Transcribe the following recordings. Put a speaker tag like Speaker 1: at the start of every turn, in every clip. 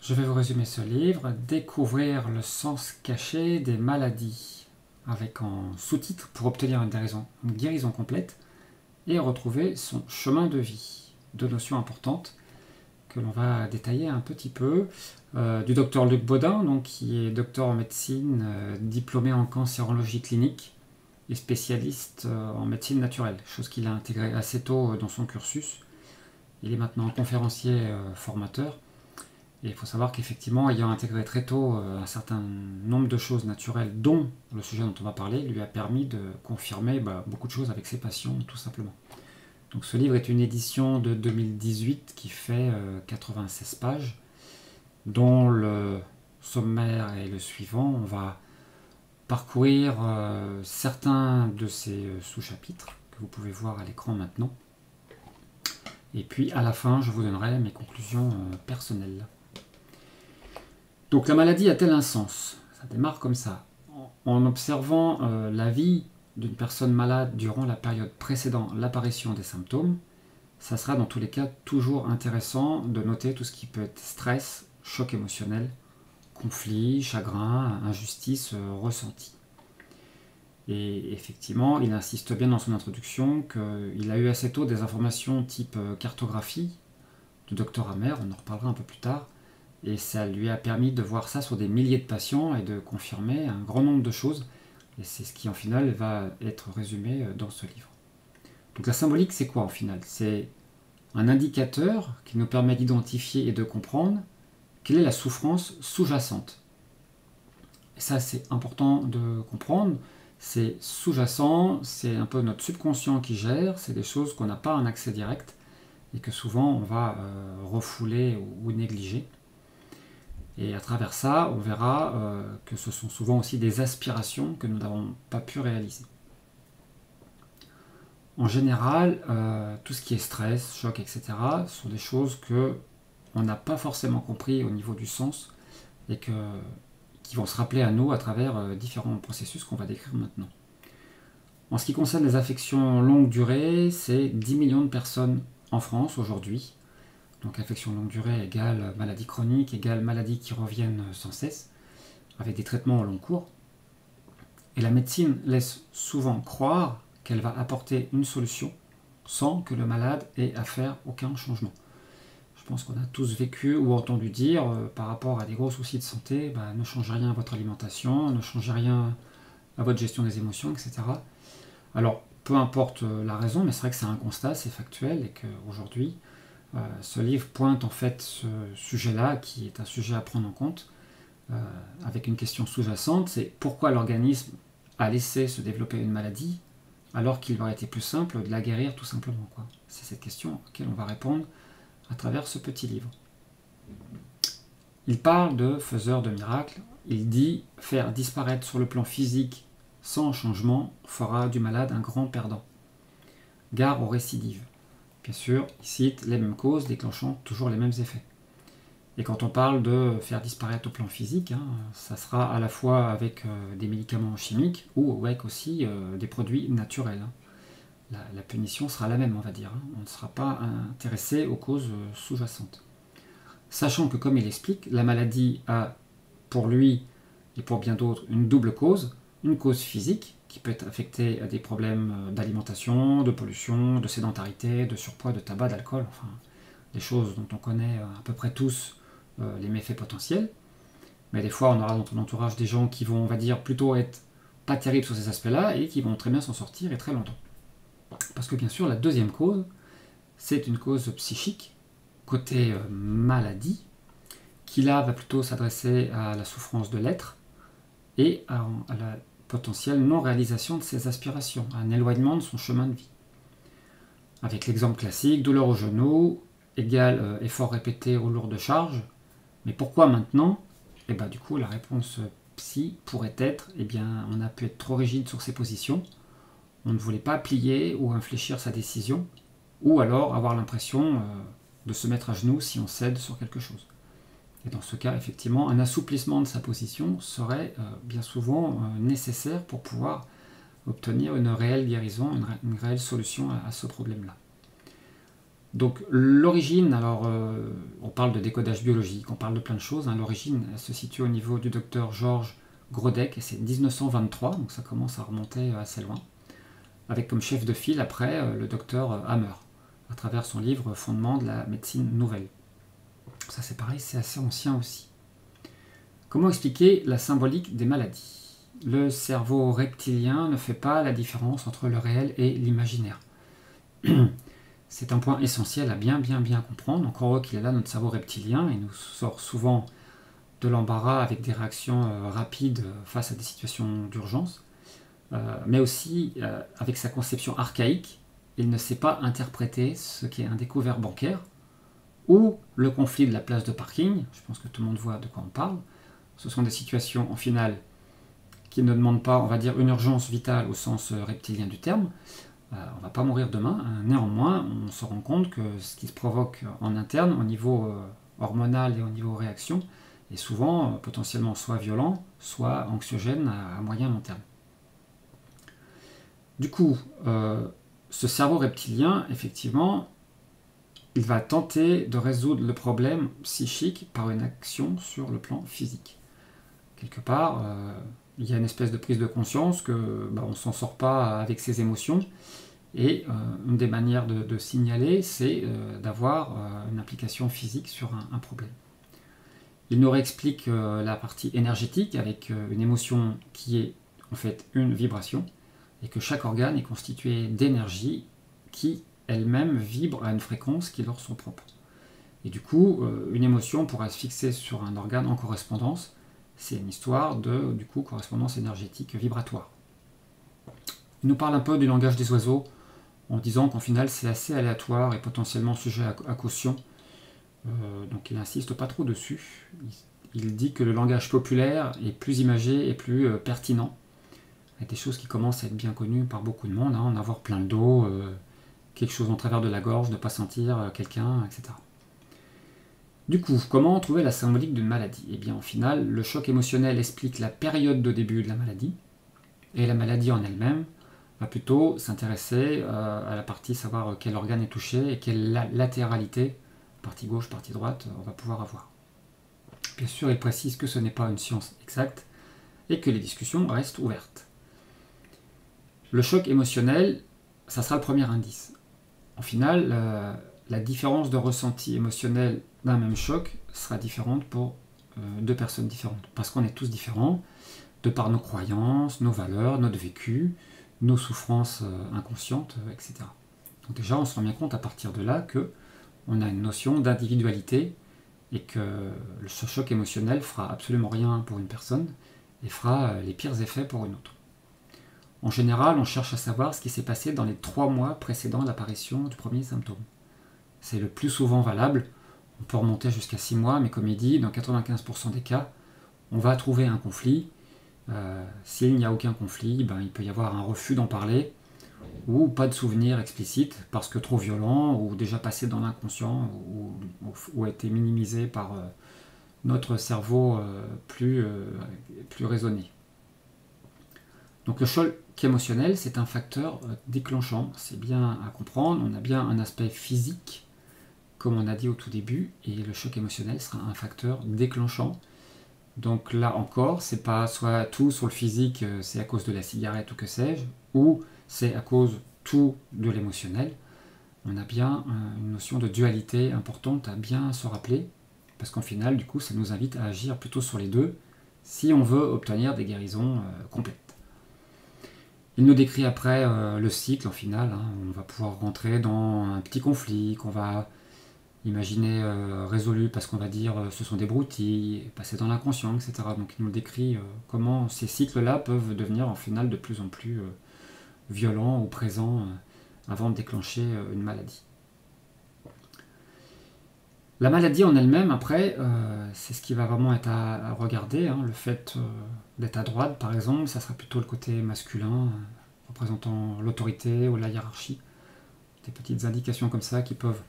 Speaker 1: Je vais vous résumer ce livre, Découvrir le sens caché des maladies, avec en sous-titre pour obtenir une guérison complète et retrouver son chemin de vie. Deux notions importantes que l'on va détailler un petit peu. Du docteur Luc Baudin, donc, qui est docteur en médecine, diplômé en cancérologie clinique et spécialiste en médecine naturelle, chose qu'il a intégré assez tôt dans son cursus. Il est maintenant conférencier formateur. Et il faut savoir qu'effectivement, ayant intégré très tôt un certain nombre de choses naturelles, dont le sujet dont on va parler, lui a permis de confirmer beaucoup de choses avec ses patients, tout simplement. Donc ce livre est une édition de 2018 qui fait 96 pages, dont le sommaire est le suivant. On va parcourir certains de ces sous-chapitres que vous pouvez voir à l'écran maintenant. Et puis à la fin, je vous donnerai mes conclusions personnelles. Donc la maladie a-t-elle un sens? Ça démarre comme ça. En observant la vie d'une personne malade durant la période précédant l'apparition des symptômes, ça sera dans tous les cas toujours intéressant de noter tout ce qui peut être stress, choc émotionnel, conflit, chagrin, injustice ressentie. Et effectivement, il insiste bien dans son introduction qu'il a eu assez tôt des informations type cartographie de Dr Hammer, on en reparlera un peu plus tard, et ça lui a permis de voir ça sur des milliers de patients et de confirmer un grand nombre de choses. Et c'est ce qui, en final, va être résumé dans ce livre. Donc la symbolique, c'est quoi, en final? C'est un indicateur qui nous permet d'identifier et de comprendre quelle est la souffrance sous-jacente. Et ça, c'est important de comprendre. C'est sous-jacent, c'est un peu notre subconscient qui gère, c'est des choses qu'on n'a pas un accès direct et que souvent on va refouler ou négliger. Et à travers ça, on verra que ce sont souvent aussi des aspirations que nous n'avons pas pu réaliser. En général, tout ce qui est stress, choc, etc., sont des choses que on n'a pas forcément compris au niveau du sens et qui vont se rappeler à nous à travers différents processus qu'on va décrire maintenant. En ce qui concerne les affections longue durée, c'est 10 millions de personnes en France aujourd'hui. Donc affection longue durée égale maladie chronique, égale maladies qui reviennent sans cesse, avec des traitements au long cours. Et la médecine laisse souvent croire qu'elle va apporter une solution sans que le malade ait à faire aucun changement. Je pense qu'on a tous vécu ou entendu dire par rapport à des gros soucis de santé, ne changez rien à votre alimentation, ne changez rien à votre gestion des émotions, etc. Alors, peu importe la raison, mais c'est vrai que c'est un constat, c'est factuel, et qu'aujourd'hui, ce livre pointe en fait ce sujet-là, qui est un sujet à prendre en compte, avec une question sous-jacente, c'est pourquoi l'organisme a laissé se développer une maladie, alors qu'il aurait été plus simple de la guérir tout simplement, quoi. C'est cette question à laquelle on va répondre à travers ce petit livre. Il parle de faiseur de miracles, il dit « faire disparaître sur le plan physique sans changement fera du malade un grand perdant. Gare aux récidives. » Bien sûr, il cite les mêmes causes déclenchant toujours les mêmes effets. Et quand on parle de faire disparaître au plan physique, ça sera à la fois avec des médicaments chimiques ou avec aussi des produits naturels. La punition sera la même, on va dire. On ne sera pas intéressé aux causes sous-jacentes. Sachant que, comme il explique, la maladie a pour lui et pour bien d'autres une double cause. Une cause physique, qui peut être affectée à des problèmes d'alimentation, de pollution, de sédentarité, de surpoids, de tabac, d'alcool, enfin des choses dont on connaît à peu près tous les méfaits potentiels. Mais des fois, on aura dans ton entourage des gens qui vont, on va dire, plutôt être pas terribles sur ces aspects-là et qui vont très bien s'en sortir et très longtemps. Parce que bien sûr, la deuxième cause, c'est une cause psychique, côté maladie, qui là va plutôt s'adresser à la souffrance de l'être et à la potentielle non-réalisation de ses aspirations, à un éloignement de son chemin de vie. Avec l'exemple classique, douleur au genou, égale effort répété aux lourdes charges. Mais pourquoi maintenant? Et du coup, la réponse psy pourrait être, on a pu être trop rigide sur ses positions, on ne voulait pas plier ou infléchir sa décision, ou alors avoir l'impression de se mettre à genoux si on cède sur quelque chose. Et dans ce cas, effectivement, un assouplissement de sa position serait bien souvent nécessaire pour pouvoir obtenir une réelle guérison, une réelle solution à ce problème-là. Donc l'origine, alors on parle de décodage biologique, on parle de plein de choses, hein. L'origine elle se situe au niveau du docteur Georges Grodek, et c'est 1923, donc ça commence à remonter assez loin, avec comme chef de file après le docteur Hammer, à travers son livre Fondement de la médecine nouvelle. Ça c'est pareil, c'est assez ancien aussi. Comment expliquer la symbolique des maladies? Le cerveau reptilien ne fait pas la différence entre le réel et l'imaginaire. C'est un point essentiel à bien comprendre. Encore heureux qu'il est là, notre cerveau reptilien, il nous sort souvent de l'embarras avec des réactions rapides face à des situations d'urgence, mais aussi avec sa conception archaïque, il ne sait pas interpréter ce qu'est un découvert bancaire ou le conflit de la place de parking. Je pense que tout le monde voit de quoi on parle. Ce sont des situations, en finale, qui ne demandent pas, on va dire, une urgence vitale au sens reptilien du terme. On ne va pas mourir demain. Néanmoins, on se rend compte que ce qui se provoque en interne, au niveau hormonal et au niveau réaction, est souvent potentiellement soit violent, soit anxiogène à moyen long terme. Du coup, ce cerveau reptilien, effectivement, il va tenter de résoudre le problème psychique par une action sur le plan physique. Quelque part, il y a une espèce de prise de conscience que on ne s'en sort pas avec ses émotions, et une des manières de signaler, c'est d'avoir une implication physique sur un problème. Il nous réexplique la partie énergétique avec une émotion qui est en fait une vibration, et que chaque organe est constitué d'énergie qui elle-même vibre à une fréquence qui leur sont propres. Et du coup, une émotion pourra se fixer sur un organe en correspondance. C'est une histoire de, du coup, correspondance énergétique vibratoire. Il nous parle un peu du langage des oiseaux, en disant qu'en final c'est assez aléatoire et potentiellement sujet à caution. Donc il n'insiste pas trop dessus. Il dit que le langage populaire est plus imagé et plus pertinent. Il y a des choses qui commencent à être bien connues par beaucoup de monde, hein, en avoir plein le dos, quelque chose en travers de la gorge, ne pas sentir quelqu'un, etc. Du coup, comment trouver la symbolique d'une maladie? Eh bien, au final, le choc émotionnel explique la période de début de la maladie, et la maladie en elle-même va plutôt s'intéresser à la partie savoir quel organe est touché et quelle latéralité, partie gauche, partie droite, on va pouvoir avoir. Bien sûr, il précise que ce n'est pas une science exacte et que les discussions restent ouvertes. Le choc émotionnel, ça sera le premier indice. En final, la différence de ressenti émotionnel d'un même choc sera différente pour deux personnes différentes. Parce qu'on est tous différents, de par nos croyances, nos valeurs, notre vécu, nos souffrances inconscientes, etc. Donc déjà, on se rend bien compte à partir de là qu'on a une notion d'individualité et que ce choc émotionnel fera absolument rien pour une personne et fera les pires effets pour une autre. En général, on cherche à savoir ce qui s'est passé dans les 3 mois précédant l'apparition du premier symptôme. C'est le plus souvent valable. On peut remonter jusqu'à 6 mois, mais comme il dit, dans 95% des cas, on va trouver un conflit. S'il n'y a aucun conflit, il peut y avoir un refus d'en parler, ou pas de souvenir explicite, parce que trop violent, ou déjà passé dans l'inconscient, ou a été minimisé par notre cerveau plus raisonné. Donc le choc émotionnel, c'est un facteur déclenchant, c'est bien à comprendre, on a bien un aspect physique, comme on a dit au tout début, et le choc émotionnel sera un facteur déclenchant. Donc là encore, c'est pas soit tout sur le physique, c'est à cause de la cigarette ou que sais-je, ou c'est à cause tout de l'émotionnel. On a bien une notion de dualité importante à bien se rappeler, parce qu'en final, du coup, ça nous invite à agir plutôt sur les deux, si on veut obtenir des guérisons complètes. Il nous décrit après le cycle en final, hein. On va pouvoir rentrer dans un petit conflit qu'on va imaginer résolu parce qu'on va dire ce sont des broutilles, passer dans l'inconscient, etc. Donc il nous décrit comment ces cycles-là peuvent devenir en final de plus en plus violents ou présents avant de déclencher une maladie. La maladie en elle-même, après, c'est ce qui va vraiment être à regarder, hein. Le fait d'être à droite, par exemple, ça sera plutôt le côté masculin, représentant l'autorité ou la hiérarchie. Des petites indications comme ça qui peuvent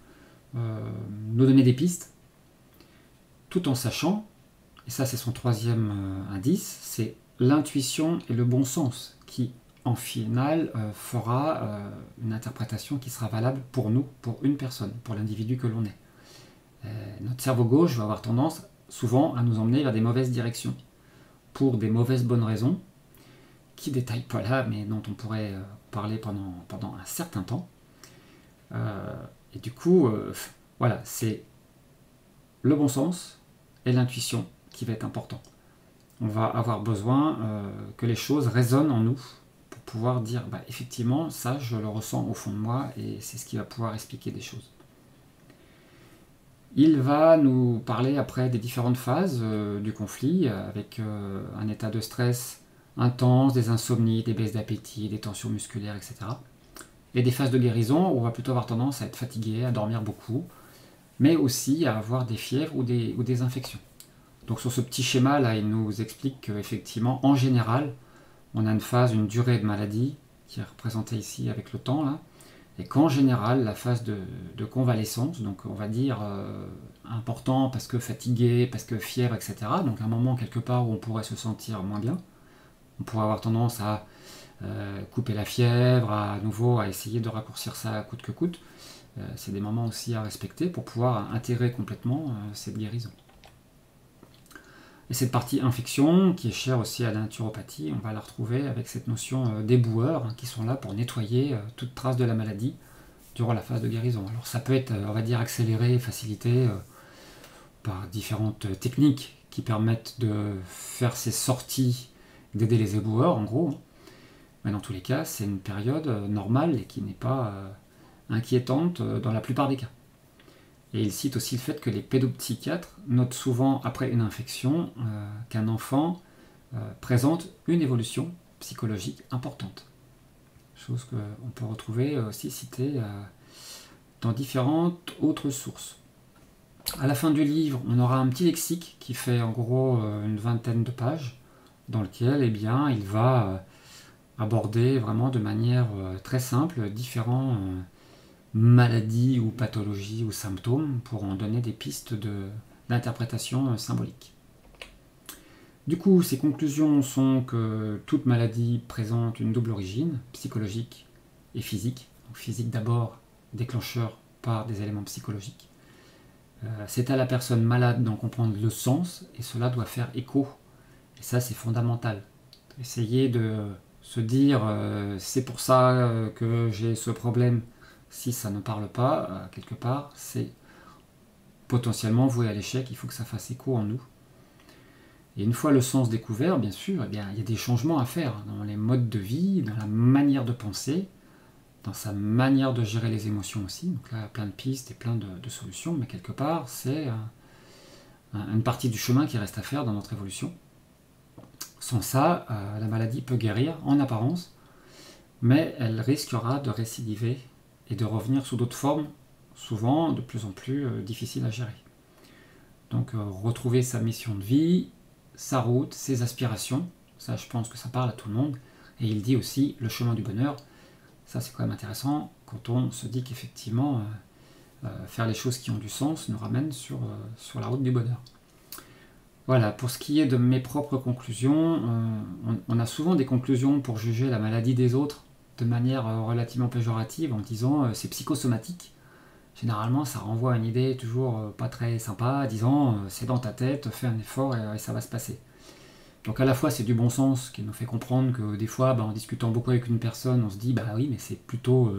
Speaker 1: nous donner des pistes, tout en sachant, et ça c'est son troisième indice, c'est l'intuition et le bon sens qui, en finale, fera une interprétation qui sera valable pour nous, pour une personne, pour l'individu que l'on est. Notre cerveau gauche va avoir tendance souvent à nous emmener vers des mauvaises directions, pour des mauvaises bonnes raisons, qui ne détaillent pas là, mais dont on pourrait parler pendant un certain temps. Et du coup, voilà, c'est le bon sens et l'intuition qui va être important. On va avoir besoin que les choses résonnent en nous pour pouvoir dire, bah, effectivement, ça, je le ressens au fond de moi et c'est ce qui va pouvoir expliquer des choses. Il va nous parler après des différentes phases du conflit, avec un état de stress intense, des insomnies, des baisses d'appétit, des tensions musculaires, etc. Et des phases de guérison où on va plutôt avoir tendance à être fatigué, à dormir beaucoup, mais aussi à avoir des fièvres ou des infections. Donc sur ce petit schéma là, il nous explique qu'effectivement, en général, on a une phase, une durée de maladie, qui est représentée ici avec le temps là, et qu'en général, la phase de convalescence, donc on va dire important parce que fatigué, parce que fièvre, etc. Donc un moment quelque part où on pourrait se sentir moins bien, on pourrait avoir tendance à couper la fièvre, à nouveau à essayer de raccourcir ça coûte que coûte. C'est des moments aussi à respecter pour pouvoir intégrer complètement cette guérison. Et cette partie infection, qui est chère aussi à la naturopathie, on va la retrouver avec cette notion d'éboueurs, qui sont là pour nettoyer toute trace de la maladie durant la phase de guérison. Alors ça peut être, on va dire, accéléré, facilité par différentes techniques qui permettent de faire ces sorties, d'aider les éboueurs en gros. Mais dans tous les cas, c'est une période normale et qui n'est pas inquiétante dans la plupart des cas. Et il cite aussi le fait que les pédopsychiatres notent souvent après une infection qu'un enfant présente une évolution psychologique importante. Chose qu'on peut retrouver aussi citée dans différentes autres sources. À la fin du livre, on aura un petit lexique qui fait en gros une vingtaine de pages, dans lequel eh bien, il va aborder vraiment de manière très simple différents maladies ou pathologies ou symptômes pour en donner des pistes d'interprétation symbolique. Du coup, ces conclusions sont que toute maladie présente une double origine, psychologique et physique. Donc physique d'abord, déclencheur par des éléments psychologiques. C'est à la personne malade d'en comprendre le sens et cela doit faire écho. Et ça, c'est fondamental. Essayer de se dire c'est pour ça que j'ai ce problème. Si ça ne parle pas, quelque part, c'est potentiellement voué à l'échec, il faut que ça fasse écho en nous. Et une fois le sens découvert, bien sûr, eh bien, il y a des changements à faire dans les modes de vie, dans la manière de penser, dans sa manière de gérer les émotions aussi. Donc là, plein de pistes et plein de solutions, mais quelque part, c'est une partie du chemin qui reste à faire dans notre évolution. Sans ça, la maladie peut guérir en apparence, mais elle risquera de récidiver et de revenir sous d'autres formes, souvent de plus en plus difficiles à gérer. Donc retrouver sa mission de vie, sa route, ses aspirations, ça je pense que ça parle à tout le monde, et il dit aussi le chemin du bonheur. Ça c'est quand même intéressant quand on se dit qu'effectivement faire les choses qui ont du sens nous ramène sur la route du bonheur. Voilà, pour ce qui est de mes propres conclusions, on a souvent des conclusions pour juger la maladie des autres de manière relativement péjorative en disant c'est psychosomatique. Généralement, ça renvoie à une idée toujours pas très sympa, disant c'est dans ta tête, fais un effort et ça va se passer. Donc à la fois c'est du bon sens qui nous fait comprendre que des fois, en discutant beaucoup avec une personne, on se dit bah oui, mais c'est plutôt,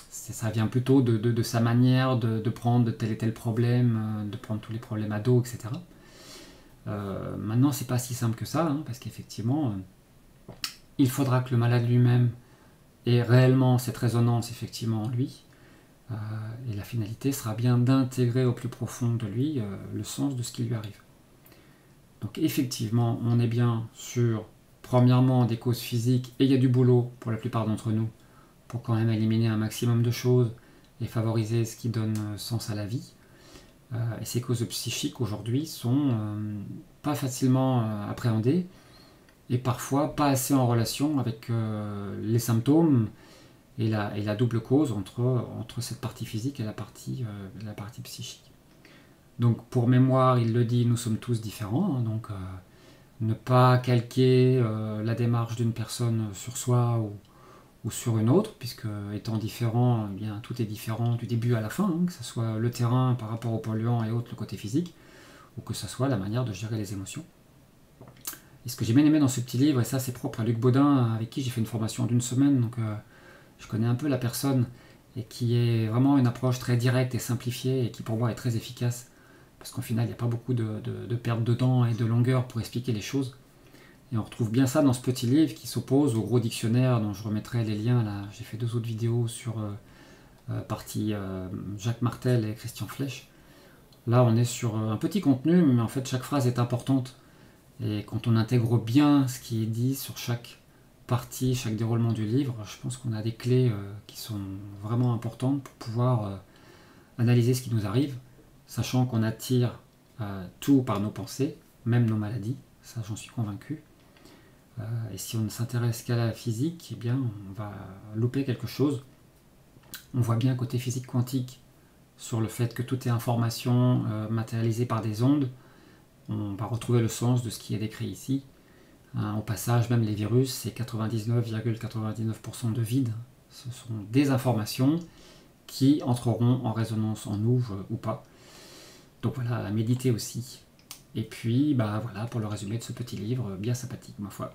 Speaker 1: ça vient plutôt de sa manière de prendre tel et tel problème, de prendre tous les problèmes à dos, etc. Maintenant, c'est pas si simple que ça, parce qu'effectivement, il faudra que le malade lui-même ait réellement cette résonance effectivement en lui, et la finalité sera bien d'intégrer au plus profond de lui le sens de ce qui lui arrive. Donc effectivement, on est bien sur, premièrement, des causes physiques, et il y a du boulot pour la plupart d'entre nous, pour quand même éliminer un maximum de choses et favoriser ce qui donne sens à la vie. Et ces causes psychiques aujourd'hui sont pas facilement appréhendées et parfois pas assez en relation avec les symptômes et la double cause entre cette partie physique et la partie psychique. Donc pour mémoire, il le dit, nous sommes tous différents, donc ne pas calquer la démarche d'une personne sur soi ou sur une autre, puisque étant différent, eh bien, tout est différent du début à la fin, hein, que ce soit le terrain par rapport aux polluants et autres, le côté physique, ou que ce soit la manière de gérer les émotions. Et ce que j'ai bien aimé dans ce petit livre, et ça c'est propre à Luc Baudin, avec qui j'ai fait une formation d'1 semaine, donc je connais un peu la personne, et qui est vraiment une approche très directe et simplifiée, et qui pour moi est très efficace, parce qu'au final il n'y a pas beaucoup de perte de temps et de longueur pour expliquer les choses. Et on retrouve bien ça dans ce petit livre qui s'oppose au gros dictionnaire dont je remettrai les liens là. J'ai fait 2 autres vidéos sur partie Jacques Martel et Christian Flech. Là on est sur un petit contenu, mais en fait chaque phrase est importante. Et quand on intègre bien ce qui est dit sur chaque partie, chaque déroulement du livre, je pense qu'on a des clés qui sont vraiment importantes pour pouvoir analyser ce qui nous arrive, sachant qu'on attire tout par nos pensées, même nos maladies, ça j'en suis convaincu. Et si on ne s'intéresse qu'à la physique, eh bien on va louper quelque chose. On voit bien côté physique quantique sur le fait que tout est information matérialisée par des ondes. On va retrouver le sens de ce qui est décrit ici. Au passage, même les virus, c'est 99,99% de vide. Ce sont des informations qui entreront en résonance en nous ou pas. Donc voilà, à méditer aussi. Et puis, voilà pour le résumé de ce petit livre, bien sympathique, ma foi.